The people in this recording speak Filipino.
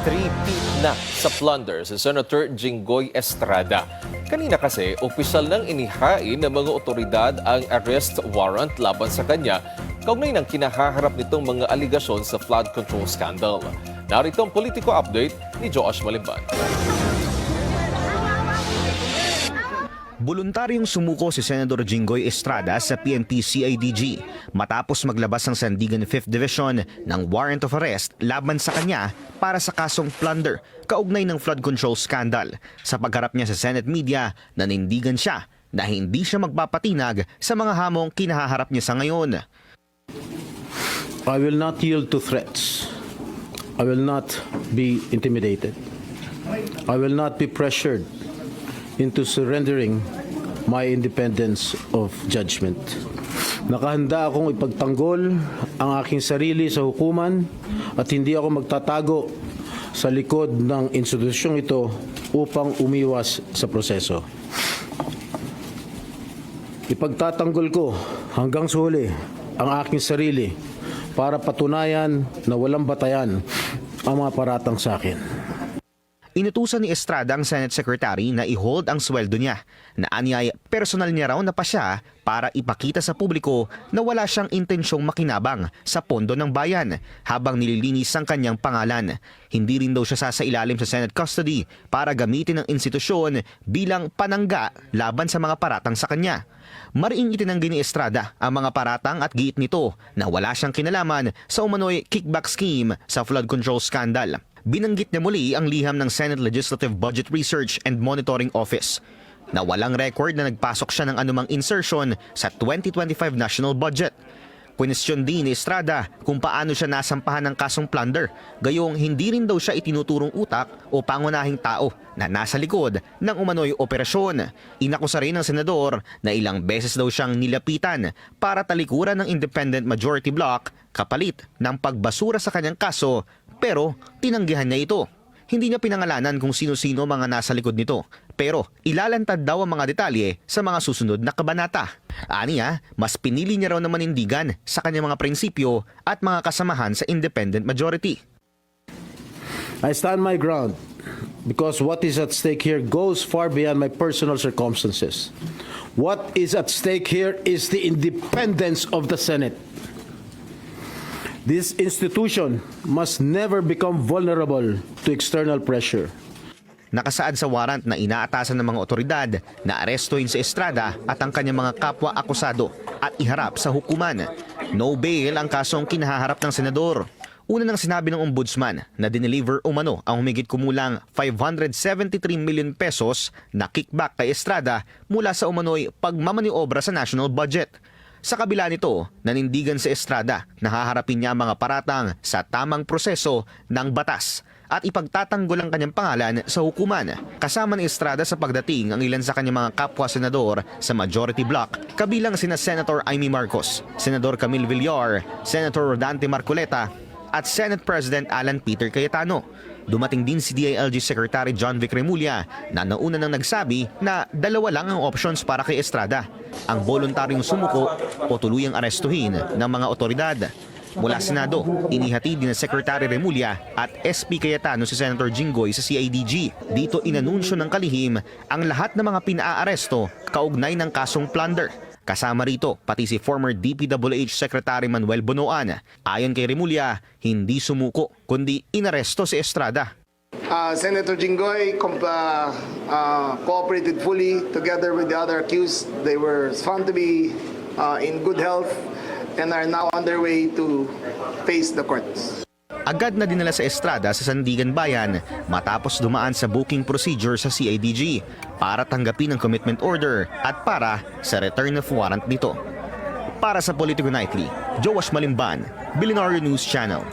Three-peat na sa plunder si Senator Jinggoy Estrada. Kanina kasi, opisyal nang inihain ng mga otoridad ang arrest warrant laban sa kanya kaugnay ng kinahaharap nitong mga aligasyon sa flood control scandal. Narito ang politiko update ni Josh Malimban. Voluntaryong sumuko si Senador Jinggoy Estrada sa PNP CIDG matapos maglabas ng Sandigan 5th Division ng warrant of arrest laban sa kanya para sa kasong plunder kaugnay ng flood control scandal. Sa pagharap niya sa Senate media, nanindigan siya na hindi siya magpapatinag sa mga hamong kinahaharap niya sa ngayon. I will not yield to threats. I will not be intimidated. I will not be pressured into surrendering my independence of judgment. Nakahanda akong ipagtanggol ang aking sarili sa hukuman at hindi ako magtatago sa likod ng institusyong ito upang umiwas sa proseso. Ipagtatanggol ko hanggang sa huli ang aking sarili para patunayan na walang batayan ang mga paratang sa akin. Inutusan ni Estrada ang Senate Secretary na i-hold ang sweldo niya, na anyay personal niya raw na pa siya para ipakita sa publiko na wala siyang intensyong makinabang sa pondo ng bayan habang nililinis ang kanyang pangalan. Hindi rin daw siya sasailalim sa Senate custody para gamitin ang institusyon bilang panangga laban sa mga paratang sa kanya. Mariing itinanggi ni Estrada ang mga paratang at giit nito na wala siyang kinalaman sa umano'y kickback scheme sa flood control scandal. Binanggit niya muli ang liham ng Senate Legislative Budget Research and Monitoring Office na walang record na nagpasok siya ng anumang insertion sa 2025 national budget. Question din ni Estrada kung paano siya nasampahan ng kasong plunder, gayong hindi rin daw siya itinuturong utak o pangunahing tao na nasa likod ng umano'y operasyon. Inakusa rin ng senador na ilang beses daw siyang nilapitan para talikuran ng independent majority bloc kapalit ng pagbasura sa kanyang kaso, pero tinanggihan niya ito. Hindi niya pinangalanan kung sino-sino mga nasa likod nito, pero ilalantad daw ang mga detalye sa mga susunod na kabanata. Aniya, mas pinili niya raw na manindigan sa kanyang mga prinsipyo at mga kasamahan sa independent majority. I stand my ground because what is at stake here goes far beyond my personal circumstances. What is at stake here is the independence of the Senate. This institution must never become vulnerable to external pressure. Nakasaad sa warrant na inaatasan ng mga otoridad na arestuhin si Estrada at ang kanyang mga kapwa akusado at iharap sa hukuman. No bail ang kasong kinahaharap ng senador. Una nang sinabi ng ombudsman na dineliver umano ang humigit kumulang 573 million pesos na kickback kay Estrada mula sa umano'y pagmamaniobra sa national budget. Sa kabila nito, nanindigan si Estrada na haharapin niya ang mga paratang sa tamang proseso ng batas at ipagtatanggol ang kanyang pangalan sa hukuman. Kasama ni Estrada sa pagdating ang ilan sa kanyang mga kapwa-senador sa majority bloc, kabilang sina Senator Amy Marcos, Senador Camille Villar, Senator Rodante Marcoleta at Senate President Alan Peter Cayetano. Dumating din si DILG Secretary John Vic Remulla na nauna nang nagsabi na dalawa lang ang options para kay Estrada: ang voluntaryong sumuko o tuluyang arestuhin ng mga otoridad. Mula Senado, inihatid din ng Secretary Remulla at SP Cayetano si Senator Jinggoy sa CIDG. Dito inanunsyo ng kalihim ang lahat ng mga pinaaresto kaugnay ng kasong plunder. Kasama rito pati si former DPWH Secretary Manuel Bonoan. Ayon kay Remulla, hindi sumuko kundi inaresto si Estrada. Senator Jinggoy cooperated fully together with the other accused. They were found to be in good health and are now on their way to face the courts. Agad na dinala sa Estrada sa Sandigan Bayan matapos dumaan sa booking procedure sa CIDG para tanggapin ang commitment order at para sa return of warrant nito. Para sa Politico Nightly, Josh Malimban, Billionaire News Channel.